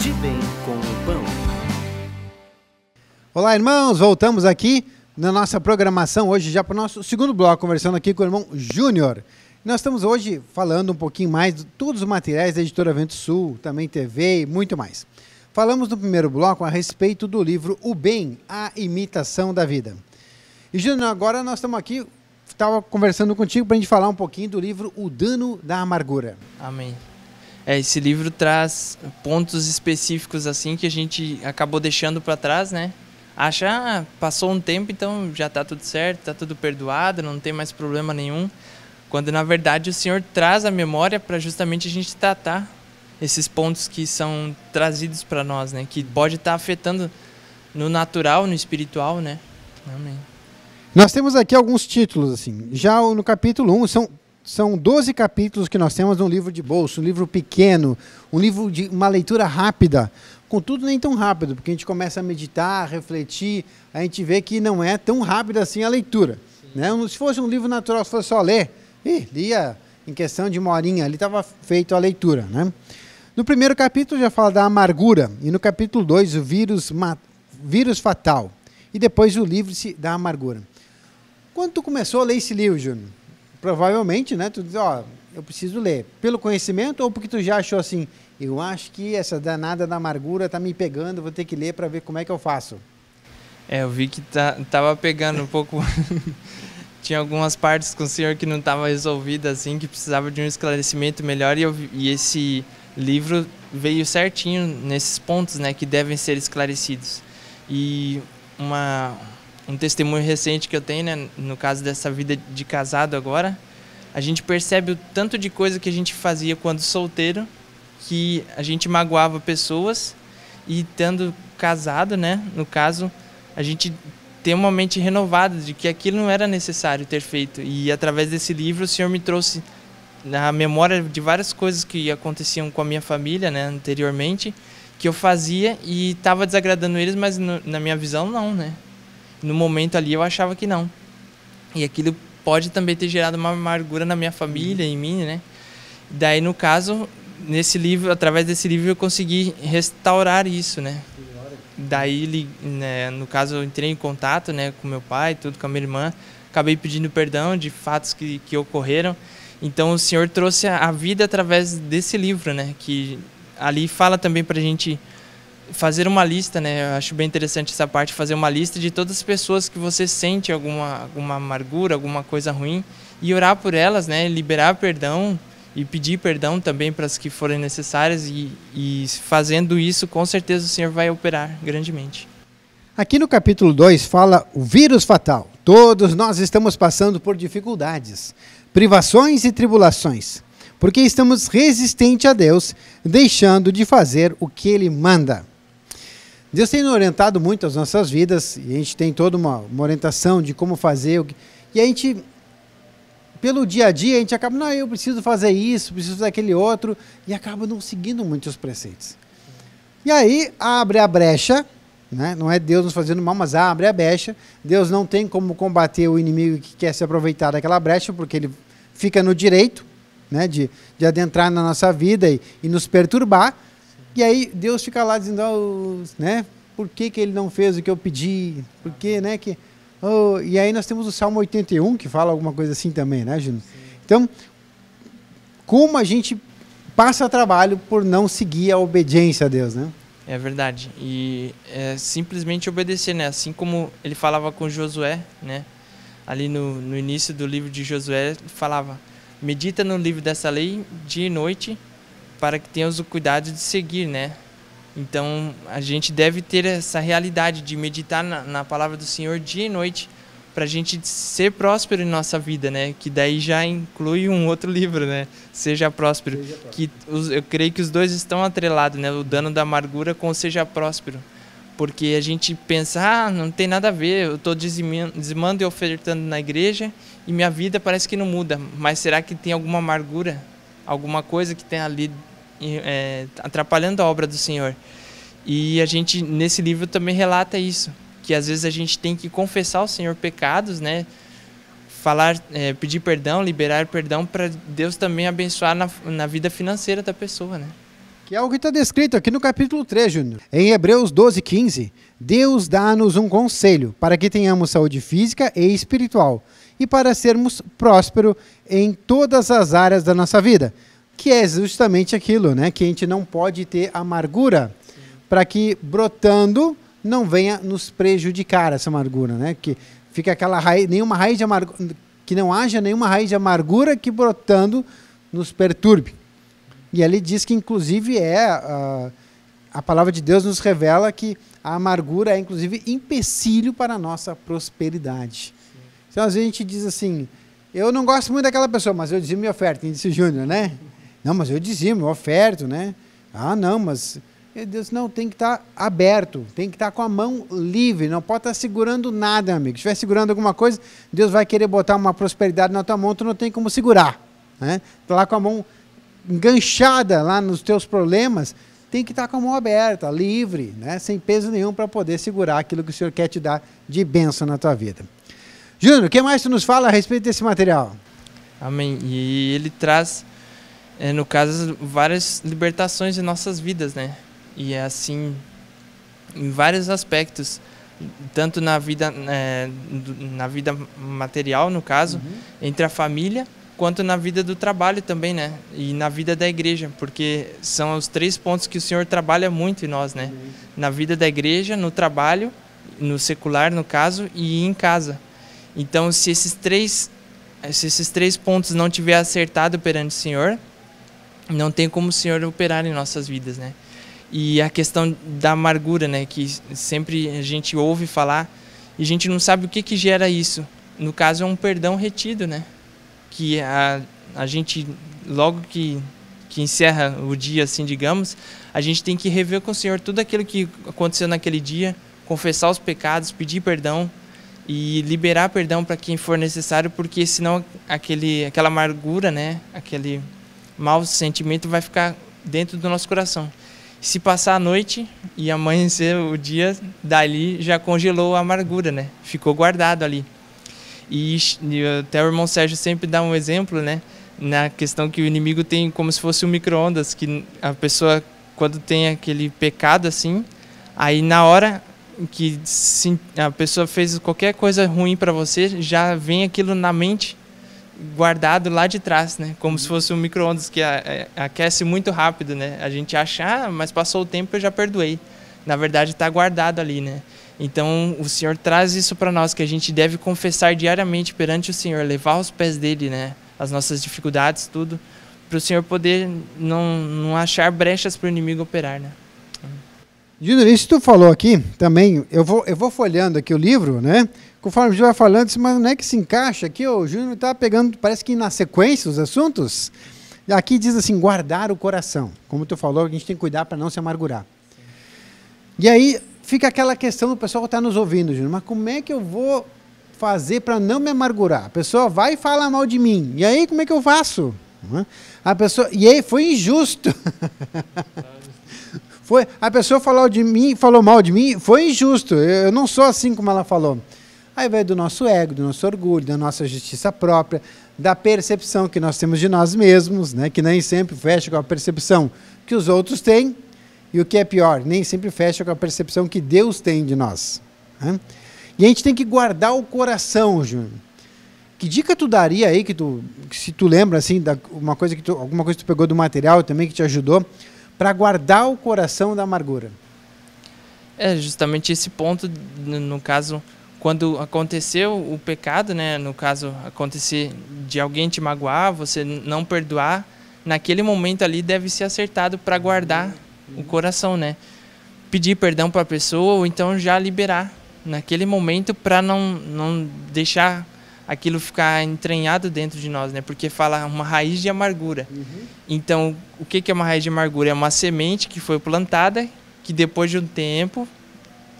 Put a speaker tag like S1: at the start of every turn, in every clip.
S1: De Bem com o Pão.
S2: Olá, irmãos, voltamos aqui na nossa programação hoje já para o nosso segundo bloco, conversando aqui com o irmão Júnior. Nós estamos hoje falando um pouquinho mais de todos os materiais da Editora Vento Sul, também TV e muito mais. Falamos no primeiro bloco a respeito do livro O Bem, a Imitação da Vida. E Júnior, agora nós estamos aqui, estava conversando contigo para a gente falar um pouquinho do livro O Dano da Amargura.
S3: Amém. Esse livro traz pontos específicos assim que a gente acabou deixando para trás, né? Acha, passou um tempo, então já está tudo certo, está tudo perdoado, não tem mais problema nenhum. Quando na verdade o Senhor traz a memória para justamente a gente tratar esses pontos que são trazidos para nós, né? Que pode estar afetando no natural, no espiritual, né? Amém.
S2: Nós temos aqui alguns títulos, assim. Já no capítulo 1, são 12 capítulos que nós temos num livro de bolso, um livro pequeno, um livro de uma leitura rápida. Contudo, nem tão rápido, porque a gente começa a meditar, a refletir, a gente vê que não é tão rápido assim a leitura. Né? Se fosse um livro natural, se fosse só ler, lia em questão de uma horinha, ali estava feito a leitura. Né? No primeiro capítulo já fala da amargura, e no capítulo 2 o vírus fatal, e depois o livro-se da amargura. Quando tu começou a ler esse livro, Júnior, provavelmente, né, tu diz, eu preciso ler, pelo conhecimento ou porque tu já achou assim, eu acho que essa danada da amargura está me pegando, vou ter que ler para ver como é que eu faço.
S3: Eu vi que tava pegando um pouco, tinha algumas partes com o Senhor que não estava resolvida assim, que precisava de um esclarecimento melhor e esse livro veio certinho nesses pontos, né, que devem ser esclarecidos. E um testemunho recente que eu tenho, né, no caso dessa vida de casado agora, a gente percebe o tanto de coisa que a gente fazia quando solteiro, que a gente magoava pessoas, e estando casado, né, no caso, a gente tem uma mente renovada de que aquilo não era necessário ter feito. E através desse livro o Senhor me trouxe na memória de várias coisas que aconteciam com a minha família, né, anteriormente, que eu fazia e estava desagradando eles, mas na minha visão não, né. No momento ali eu achava que não. E aquilo pode também ter gerado uma amargura na minha família, em mim, né? Daí, no caso, nesse livro, através desse livro, eu consegui restaurar isso, né? Daí, né, no caso, eu entrei em contato, né, com meu pai, tudo, com a minha irmã. Acabei pedindo perdão de fatos que ocorreram. Então, o Senhor trouxe a vida através desse livro, né? Que ali fala também pra gente fazer uma lista, né? Eu acho bem interessante essa parte, fazer uma lista de todas as pessoas que você sente alguma amargura, alguma coisa ruim, e orar por elas, né? Liberar perdão e pedir perdão também para as que forem necessárias, e fazendo isso, com certeza o Senhor vai operar grandemente.
S2: Aqui no capítulo 2 fala o vírus fatal. Todos nós estamos passando por dificuldades, privações e tribulações, porque estamos resistentes a Deus, deixando de fazer o que Ele manda. Deus tem nos orientado muito as nossas vidas, e a gente tem toda uma orientação de como fazer, e a gente, pelo dia a dia, a gente acaba, não, eu preciso fazer isso, preciso fazer aquele outro, e acaba não seguindo muitos preceitos. E aí abre a brecha, né? Não é Deus nos fazendo mal, mas abre a brecha. Deus não tem como combater o inimigo que quer se aproveitar daquela brecha, porque ele fica no direito, né, de adentrar na nossa vida e nos perturbar. E aí Deus fica lá dizendo, né, por que ele não fez o que eu pedi? Por que, né, que... E aí nós temos o Salmo 81, que fala alguma coisa assim também, né, Júnior? Então, como a gente passa trabalho por não seguir a obediência a Deus, né?
S3: É verdade. E é simplesmente obedecer, né? Assim como ele falava com Josué, né? Ali no início do livro de Josué, ele falava, medita no livro dessa lei dia e noite, para que tenhamos o cuidado de seguir, né? Então, a gente deve ter essa realidade de meditar na palavra do Senhor dia e noite, para a gente ser próspero em nossa vida, né? Que daí já inclui um outro livro, né? Seja próspero. Que eu creio que os dois estão atrelados, né? O dano da amargura com o seja próspero. Porque a gente pensa, não tem nada a ver, eu estou dizimando e ofertando na igreja e minha vida parece que não muda. Mas será que tem alguma amargura? Alguma coisa que tem ali atrapalhando a obra do Senhor? E a gente, nesse livro, também relata isso, que às vezes a gente tem que confessar ao Senhor pecados, né? Pedir perdão, liberar perdão, para Deus também abençoar na vida financeira da pessoa, né?
S2: Que é o que está descrito aqui no capítulo 3, Júnior. Em Hebreus 12:15, Deus dá-nos um conselho para que tenhamos saúde física e espiritual e para sermos prósperos em todas as áreas da nossa vida. Que é justamente aquilo, né? Que a gente não pode ter amargura, para que brotando não venha nos prejudicar essa amargura, né? Que fica aquela raiz, nenhuma raiz de amargura, que não haja nenhuma raiz de amargura que brotando nos perturbe. E ele diz que inclusive a palavra de Deus nos revela que a amargura é inclusive empecilho para a nossa prosperidade. Sim. Então às vezes a gente diz assim, eu não gosto muito daquela pessoa, mas eu dizimo e oferto, quem disse o Júnior, né? Não, mas eu dizimo, eu oferto, né? Ah, não, mas Deus não, tem que estar aberto, tem que estar com a mão livre, não pode estar segurando nada, amigo. Se estiver segurando alguma coisa, Deus vai querer botar uma prosperidade na tua mão, tu não tem como segurar, né? Tá lá com a mão enganchada lá nos teus problemas, tem que estar com a mão aberta, livre, né? Sem peso nenhum para poder segurar aquilo que o Senhor quer te dar de bênção na tua vida. Júnior, o que mais tu nos fala a respeito desse material?
S3: Amém. E ele traz, no caso, várias libertações em nossas vidas, né? E é assim, em vários aspectos, tanto na vida material, no caso, entre a família, quanto na vida do trabalho também, né? E na vida da igreja, porque são os 3 pontos que o Senhor trabalha muito em nós, né? Na vida da igreja, no trabalho, no secular, no caso, e em casa. Então, se esses três pontos não tiver acertado perante o Senhor, não tem como o Senhor operar em nossas vidas, né? E a questão da amargura, né? Que sempre a gente ouve falar e a gente não sabe o que gera isso. No caso, é um perdão retido, né? Que a gente, logo que encerra o dia, assim, digamos, a gente tem que rever com o Senhor tudo aquilo que aconteceu naquele dia, confessar os pecados, pedir perdão e liberar perdão para quem for necessário, porque senão aquela amargura, né, aquele mau sentimento vai ficar dentro do nosso coração. Se passar a noite e amanhecer o dia, dali já congelou a amargura, né, ficou guardado ali. E até o irmão Sérgio sempre dá um exemplo, né, na questão que o inimigo tem como se fosse um micro-ondas, que a pessoa, quando tem aquele pecado assim, aí na hora que a pessoa fez qualquer coisa ruim para você, já vem aquilo na mente guardado lá de trás, né, como se fosse um micro-ondas que aquece muito rápido, né, a gente acha, mas passou o tempo eu já perdoei, na verdade está guardado ali, né. Então, o Senhor traz isso para nós, que a gente deve confessar diariamente perante o Senhor, levar aos pés dele, né, as nossas dificuldades, tudo, para o Senhor poder não achar brechas para o inimigo operar, né.
S2: Júnior, isso que tu falou aqui, também, eu vou folhando aqui o livro, né, conforme o Júnior vai falando, mas não é que se encaixa aqui, o Júnior está pegando, parece que na sequência, os assuntos, aqui diz assim, guardar o coração, como tu falou, a gente tem que cuidar para não se amargurar. Sim. E aí, fica aquela questão do pessoal que está nos ouvindo, Júnior, mas como é que eu vou fazer para não me amargurar? A pessoa vai e fala mal de mim, e aí como é que eu faço? A pessoa, e aí foi injusto. A pessoa falou mal de mim, foi injusto, eu não sou assim como ela falou. Aí vai do nosso ego, do nosso orgulho, da nossa justiça própria, da percepção que nós temos de nós mesmos, né, que nem sempre fecha com a percepção que os outros têm, e o que é pior, nem sempre fecha com a percepção que Deus tem de nós, né? E a gente tem que guardar o coração, Júnior. Que dica tu daria aí, que se tu lembra assim, alguma coisa que tu pegou do material também que te ajudou, para guardar o coração da amargura?
S3: É justamente esse ponto, no caso, quando aconteceu o pecado, né, no caso, acontecer de alguém te magoar, você não perdoar, naquele momento ali deve ser acertado para guardar o coração, né? Pedir perdão para a pessoa ou então já liberar naquele momento para não deixar aquilo ficar entranhado dentro de nós, né? Porque fala uma raiz de amargura. Então, o que é uma raiz de amargura? É uma semente que foi plantada, que depois de um tempo,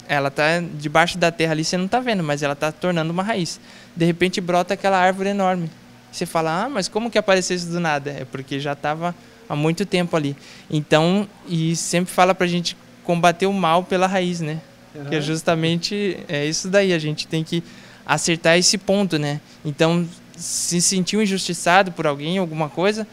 S3: ela está debaixo da terra ali, você não está vendo, mas ela está tornando uma raiz. De repente brota aquela árvore enorme. Você fala, mas como que apareceu isso do nada? É porque já estava há muito tempo ali. Então, e sempre fala pra gente combater o mal pela raiz, né? Que é justamente isso daí, a gente tem que acertar esse ponto, né? Então, se sentiu injustiçado por alguém, alguma coisa,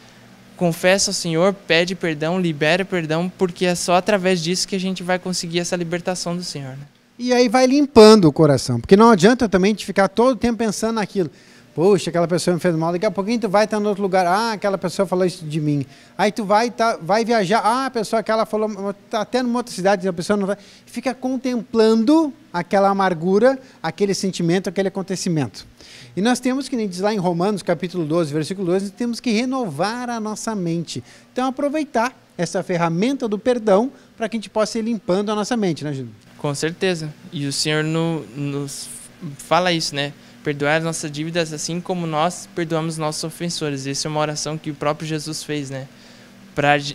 S3: confessa ao Senhor, pede perdão, libera perdão, porque é só através disso que a gente vai conseguir essa libertação do Senhor, né?
S2: E aí vai limpando o coração, porque não adianta também te ficar todo o tempo pensando naquilo. Poxa, aquela pessoa me fez mal, daqui a pouquinho tu vai estar em outro lugar, aquela pessoa falou isso de mim. Aí tu vai viajar, a pessoa aquela falou, tá até numa outra cidade, a pessoa não vai. Fica contemplando aquela amargura, aquele sentimento, aquele acontecimento. E nós temos, que nem diz lá em Romanos, capítulo 12, versículo 12, temos que renovar a nossa mente. Então aproveitar essa ferramenta do perdão para que a gente possa ir limpando a nossa mente, né, Júlio?
S3: Com certeza. E o Senhor nos fala isso, né? Perdoar as nossas dívidas assim como nós perdoamos nossos ofensores. Essa é uma oração que o próprio Jesus fez, né?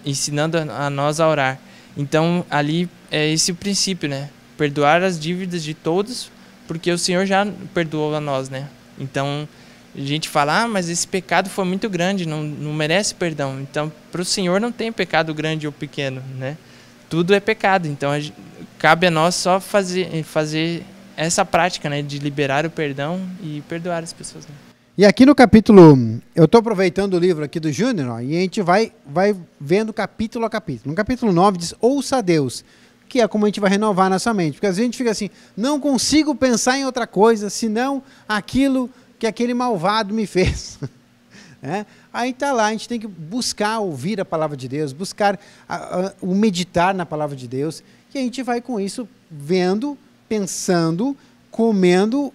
S3: Ensinando a nós a orar. Então, ali é esse o princípio, né? Perdoar as dívidas de todos, porque o Senhor já perdoou a nós, né? Então, a gente fala, mas esse pecado foi muito grande, não merece perdão. Então, para o Senhor não tem pecado grande ou pequeno, né? Tudo é pecado. Então, cabe a nós só fazer essa prática, né, de liberar o perdão e perdoar as pessoas, né?
S2: E aqui no capítulo, eu estou aproveitando o livro aqui do Júnior, e a gente vai vendo capítulo a capítulo. No capítulo 9 diz, ouça a Deus, que é como a gente vai renovar nossa mente. Porque às vezes a gente fica assim, não consigo pensar em outra coisa, senão aquilo que aquele malvado me fez. Aí está lá, a gente tem que buscar ouvir a palavra de Deus, buscar o meditar na palavra de Deus, e a gente vai com isso vendo, pensando, comendo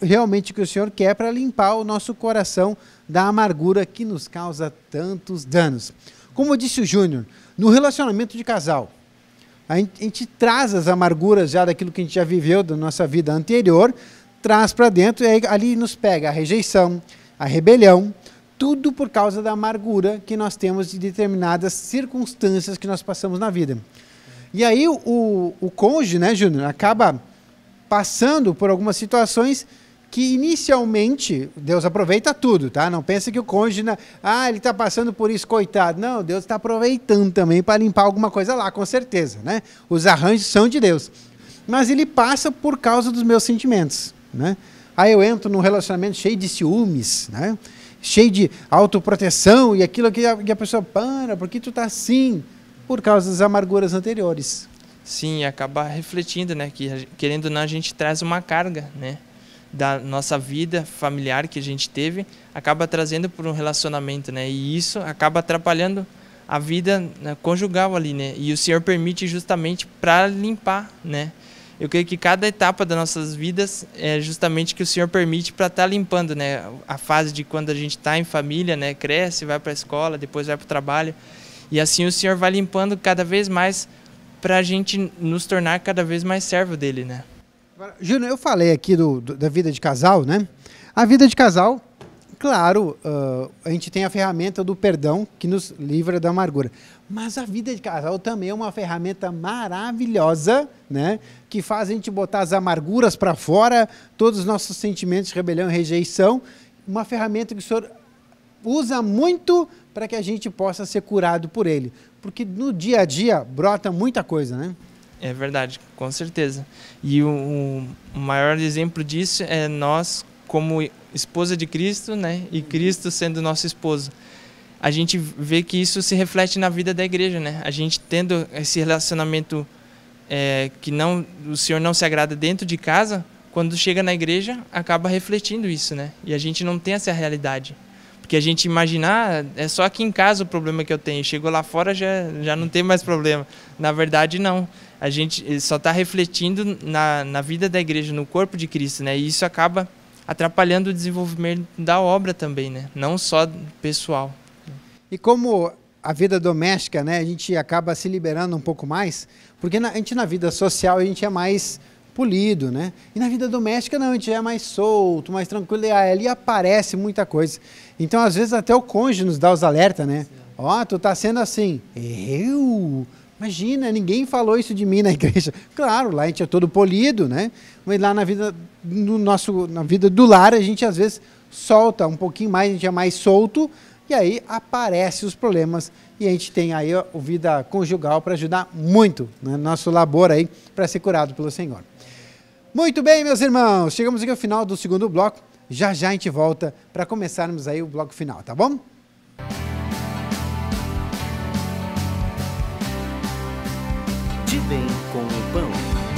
S2: realmente o que o Senhor quer para limpar o nosso coração da amargura que nos causa tantos danos. Como disse o Júnior, no relacionamento de casal, a gente traz as amarguras já daquilo que a gente já viveu da nossa vida anterior, traz para dentro, e aí, ali nos pega a rejeição, a rebelião, tudo por causa da amargura que nós temos de determinadas circunstâncias que nós passamos na vida. E aí o cônjuge, né, Júnior, acaba passando por algumas situações que inicialmente Deus aproveita tudo, tá? Não pensa que o cônjuge, ele está passando por isso, coitado. Não, Deus está aproveitando também para limpar alguma coisa lá, com certeza, né? Os arranjos são de Deus. Mas ele passa por causa dos meus sentimentos, né? Aí eu entro num relacionamento cheio de ciúmes, né? Cheio de autoproteção e aquilo que a pessoa, por que tu está assim? Por causa das amarguras anteriores.
S3: Sim, acaba refletindo, né? Que querendo ou não, a gente traz uma carga, né? Da nossa vida familiar que a gente teve, acaba trazendo para um relacionamento, né? E isso acaba atrapalhando a vida, né, conjugal ali, né? E o Senhor permite justamente para limpar, né? Eu creio que cada etapa das nossas vidas é justamente que o Senhor permite para estar limpando, né? A fase de quando a gente está em família, né? Cresce, vai para a escola, depois vai para o trabalho. E assim o Senhor vai limpando cada vez mais para a gente nos tornar cada vez mais servo dele, né?
S2: Júnior, eu falei aqui da vida de casal, né? A vida de casal, claro, a gente tem a ferramenta do perdão que nos livra da amargura. Mas a vida de casal também é uma ferramenta maravilhosa, né? Que faz a gente botar as amarguras para fora, todos os nossos sentimentos de rebelião e rejeição. Uma ferramenta que o Senhor usa muito para que a gente possa ser curado por Ele. Porque no dia a dia brota muita coisa, né?
S3: É verdade, com certeza. E o maior exemplo disso é nós, como esposa de Cristo, né? E Cristo sendo nosso esposo. A gente vê que isso se reflete na vida da igreja, né? A gente tendo esse relacionamento que o Senhor não se agrada dentro de casa, quando chega na igreja, acaba refletindo isso, né? E a gente não tem essa realidade. Porque a gente imagina, é só aqui em casa o problema que eu tenho. Chegou lá fora, já não tem mais problema. Na verdade, não. A gente só está refletindo na vida da igreja, no corpo de Cristo, né? E isso acaba atrapalhando o desenvolvimento da obra também, né? Não só pessoal.
S2: E como a vida doméstica, né, a gente acaba se liberando um pouco mais, porque a gente na vida social a gente é mais polido, né? E na vida doméstica não, a gente é mais solto, mais tranquilo, e ali aparece muita coisa. Então, às vezes, até o cônjuge nos dá os alertas, né? Tu tá sendo assim. Imagina, ninguém falou isso de mim na igreja. Claro, lá a gente é todo polido, né? Mas lá na vida do lar, a gente às vezes solta um pouquinho mais, a gente é mais solto, e aí aparecem os problemas, e a gente tem aí a vida conjugal para ajudar muito, né, no nosso labor aí, para ser curado pelo Senhor. Muito bem, meus irmãos, chegamos aqui ao final do segundo bloco, já a gente volta para começarmos aí o bloco final, tá bom?
S1: de bem com o pão.